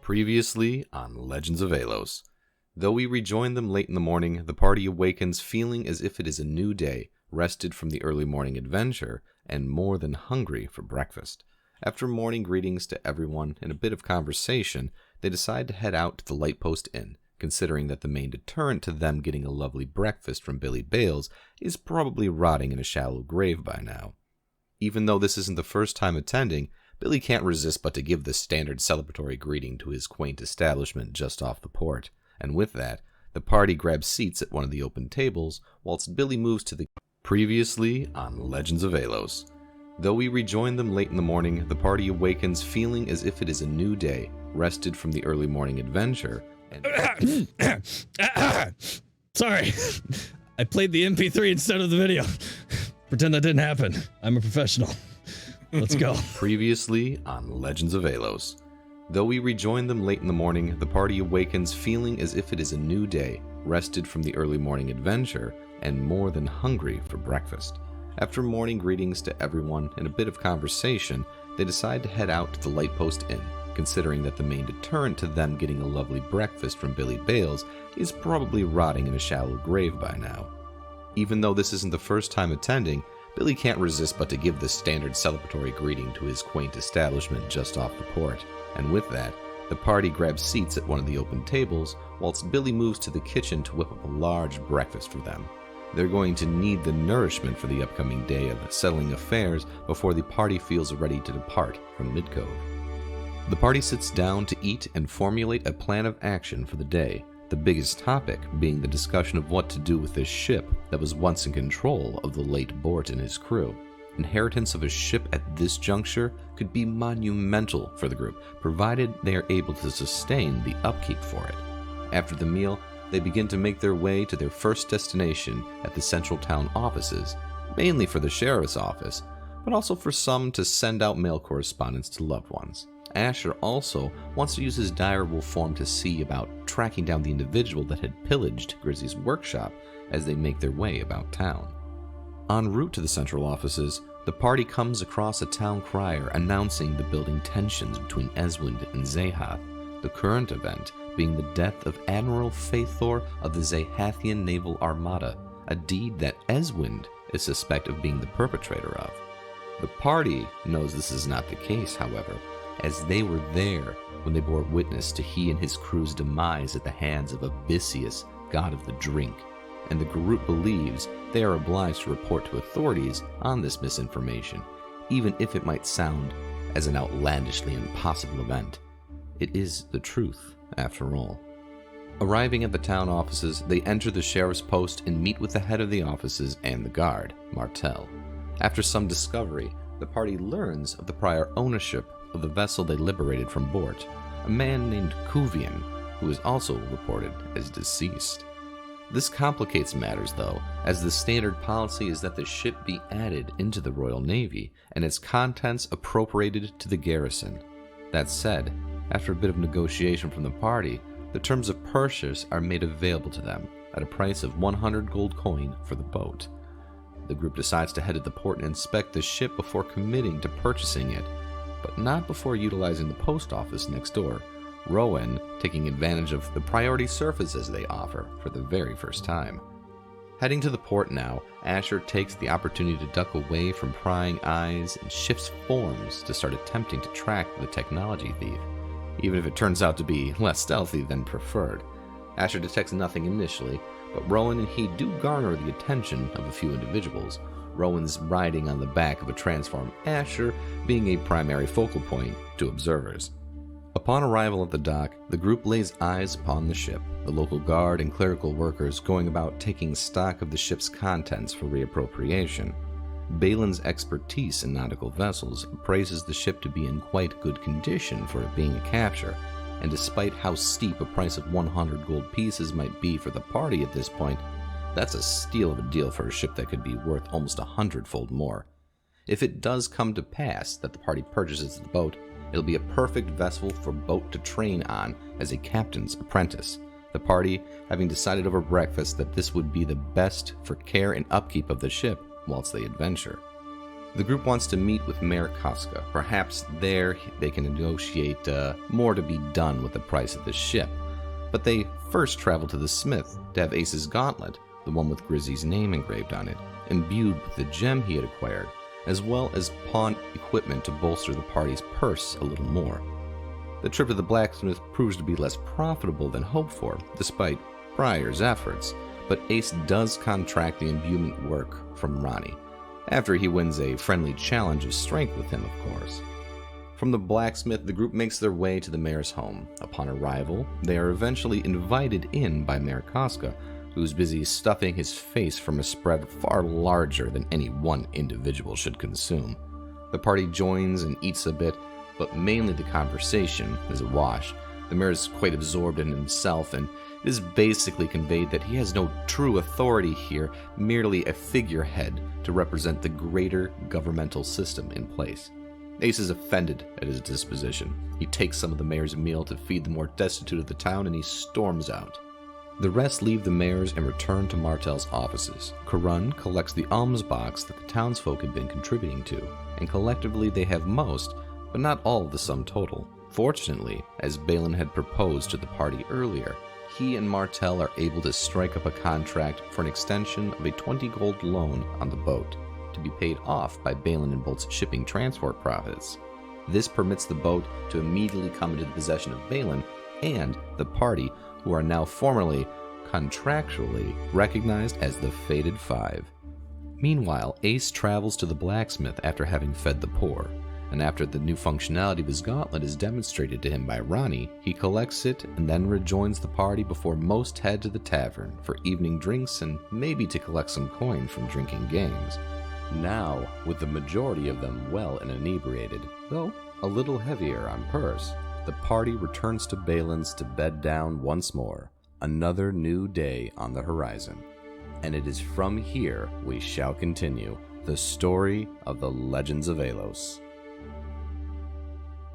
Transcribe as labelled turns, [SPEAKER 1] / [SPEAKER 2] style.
[SPEAKER 1] Previously on Legends of Alos. Though we rejoin them late in the morning, the party awakens feeling as if it is a new day, rested from the early morning adventure, and more than hungry for breakfast. After morning greetings to everyone and a bit of conversation, they decide to head out to the Lightpost Inn, considering that the main deterrent to them getting a lovely breakfast from Billy Bales is probably rotting in a shallow grave by now. Even though this isn't the first time attending, Billy can't resist but to give the standard celebratory greeting to his quaint establishment just off the port, and with that, the party grabs seats at one of the open tables, whilst Billy moves to the previously on Legends of Alos. Though we rejoin them late in the morning, the party awakens feeling as if it is a new day, rested from the early morning adventure, and
[SPEAKER 2] Sorry, I played the MP3 instead of the video. Pretend that didn't happen. I'm a professional. Let's go.
[SPEAKER 1] Previously on Legends of Alos. Though we rejoin them late in the morning, the party awakens feeling as if it is a new day, rested from the early morning adventure, and more than hungry for breakfast. After morning greetings to everyone and a bit of conversation, they decide to head out to the Lightpost Inn, considering that the main deterrent to them getting a lovely breakfast from Billy Bales is probably rotting in a shallow grave by now. Even though this isn't the first time attending, Billy can't resist but to give the standard celebratory greeting to his quaint establishment just off the port, and with that, the party grabs seats at one of the open tables, whilst Billy moves to the kitchen to whip up a large breakfast for them. They're going to need the nourishment for the upcoming day of settling affairs before the party feels ready to depart from Midcove. The party sits down to eat and formulate a plan of action for the day, the biggest topic being the discussion of what to do with this ship that was once in control of the late Bort and his crew. Inheritance of a ship at this juncture could be monumental for the group, provided they are able to sustain the upkeep for it. After the meal, they begin to make their way to their first destination at the central town offices, mainly for the sheriff's office, but also for some to send out mail correspondence to loved ones. Asher also wants to use his direwolf form to see about tracking down the individual that had pillaged Grizzly's workshop as they make their way about town. En route to the central offices, the party comes across a town crier announcing the building tensions between Eswind and Zahath, the current event being the death of Admiral Faithor of the Zahathian Naval Armada, a deed that Eswind is suspected of being the perpetrator of. The party knows this is not the case, however, as they were there when they bore witness to he and his crew's demise at the hands of Abyssius, god of the drink, and the group believes they are obliged to report to authorities on this misinformation, even if it might sound as an outlandishly impossible event. It is the truth, after all. Arriving at the town offices, they enter the sheriff's post and meet with the head of the offices and the guard, Martel. After some discovery, the party learns of the prior ownership of the vessel they liberated from Bort, a man named Kuvian, who is also reported as deceased. This complicates matters, though, as the standard policy is that the ship be added into the Royal Navy and its contents appropriated to the garrison. That said, after a bit of negotiation from the party, the terms of purchase are made available to them at a price of 100 gold coin for the boat. The group decides to head to the port and inspect the ship before committing to purchasing it, but not before utilizing the post office next door, Rowan taking advantage of the priority services they offer for the very first time. Heading to the port now, Asher takes the opportunity to duck away from prying eyes and shifts forms to start attempting to track the technology thief, even if it turns out to be less stealthy than preferred. Asher detects nothing initially, but Rowan and he do garner the attention of a few individuals, Rowan's riding on the back of a transformed Asher being a primary focal point to observers. Upon arrival at the dock, the group lays eyes upon the ship, the local guard and clerical workers going about taking stock of the ship's contents for reappropriation. Balin's expertise in nautical vessels praises the ship to be in quite good condition for it being a capture, and despite how steep a price of 100 gold pieces might be for the party at this point, that's a steal of a deal for a ship that could be worth almost 100-fold more. If it does come to pass that the party purchases the boat, it'll be a perfect vessel for Boat to train on as a captain's apprentice, the party having decided over breakfast that this would be the best for care and upkeep of the ship whilst they adventure. The group wants to meet with Mayor Kafka. Perhaps there they can negotiate more to be done with the price of the ship. But they first travel to the smith to have Ace's gauntlet, the one with Grizzy's name engraved on it, imbued with the gem he had acquired, as well as pawn equipment to bolster the party's purse a little more. The trip to the blacksmith proves to be less profitable than hoped for, despite Briar's efforts, but Ace does contract the imbuement work from Ronnie, after he wins a friendly challenge of strength with him, of course. From the blacksmith, the group makes their way to the mayor's home. Upon arrival, they are eventually invited in by Mayor Kafka, who's busy stuffing his face from a spread far larger than any one individual should consume. The party joins and eats a bit, but mainly the conversation is a wash. The mayor is quite absorbed in himself, and it is basically conveyed that he has no true authority here, merely a figurehead to represent the greater governmental system in place. Ace is offended at his disposition. He takes some of the mayor's meal to feed the more destitute of the town, and he storms out. The rest leave the mayor's and return to Martel's offices. Karun collects the alms box that the townsfolk had been contributing to, and collectively they have most, but not all of the sum total. Fortunately, as Balin had proposed to the party earlier, he and Martel are able to strike up a contract for an extension of a 20 gold loan on the boat, to be paid off by Balin and Bolt's shipping transport profits. This permits the boat to immediately come into the possession of Balin and the party, who are now formally, contractually recognized as the Fated Five. Meanwhile, Ace travels to the blacksmith after having fed the poor, and after the new functionality of his gauntlet is demonstrated to him by Ronnie, he collects it and then rejoins the party before most head to the tavern for evening drinks and maybe to collect some coin from drinking games. Now, with the majority of them well and inebriated, though a little heavier on purse, the party returns to Balin's to bed down once more. Another new day on the horizon. And it is from here we shall continue the story of the Legends of Alos.